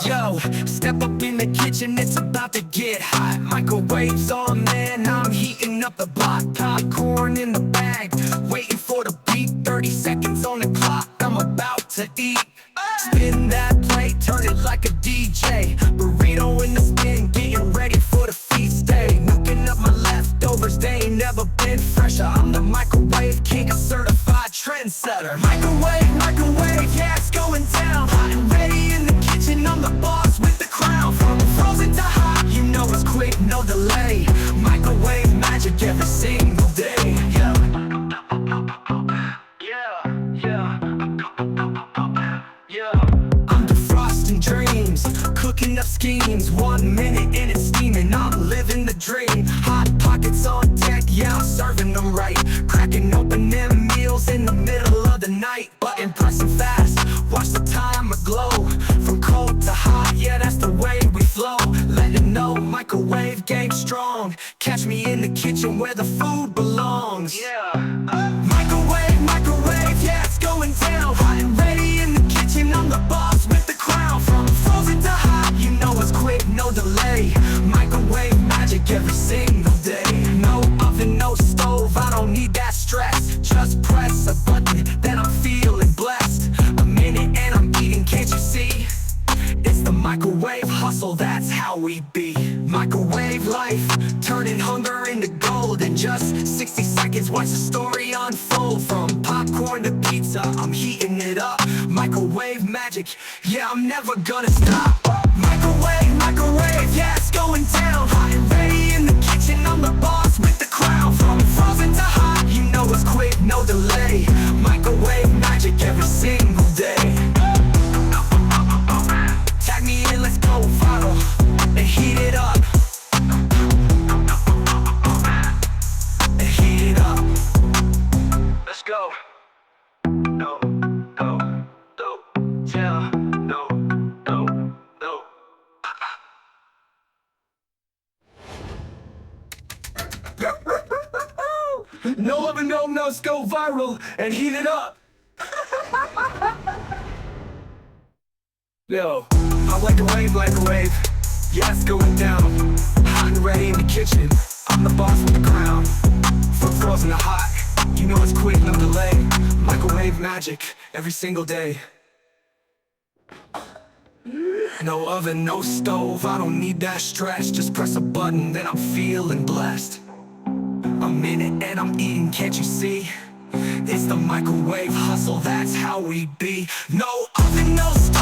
Yo, step up in the kitchen, it's about to get hot. Microwaves on, man, I'm heating up the block. Popcorn in the bag, waiting for the beat. 30 seconds on the clock, I'm about to eat. Spin that plate, turn it like a DJ. Burrito in the spin, getting ready for the feast day. Nuking up my leftovers, they ain't never been fresher. I'm the microwave king, a certified trendsetter. Microwave, yeah, it's going down. Hot and ready in the kitchen, I'm the boss with the crown. From frozen to hot, you know it's quick, no delay. Microwave magic every single day. Yeah, I'm defrosting dreams, cooking up schemes. 1 minute and it's steaming, I'm living the dream. Hot pockets on deck, yeah, I'm serving them right. Cracking open them meals in the middle of the night. Button pressing fast, watch the timer glow. From cold to hot, yeah, that's the way we flow. Let it know, microwave game strong. Catch me in the kitchen where the food belongs. Microwave, yeah, it's going down. Hot and ready in the kitchen, I'm the boss with the crown. From frozen to hot, you know it's quick, no delay. Microwave magic every single day. No oven, no stove, I don't need that stress. Just press a button, then I'm feeling blessed. A minute and I'm eating, can't you see? It's the microwave hustle, that's how we be. Microwave life, turning hunger into gold. In just 60 seconds, watch the story unfold. From popcorn to pizza, I'm heating it up. Microwave magic, yeah, I'm never gonna stop. Microwave, yeah, it's going down. Hot and ready in the kitchen, I'm the boss with the crown. From frozen to hot, you know it's quick, no delay. Microwave magic every single day. Tag me in, let's go viral and heat it up. And heat it up. Let's go. No, yeah, no. No oven, no, let's go viral and heat it up. Yo, I like a microwave, yeah, it's going down. Hot and ready in the kitchen, I'm the boss with the crown. From frozen to hot, you know it's quick, no delay. Microwave magic every single day. No oven, no stove, I don't need that stress. Just press a button, then I'm feeling blessed. A minute and I'm eating, can't you see? It's the microwave hustle, that's how we be. No oven, no stove.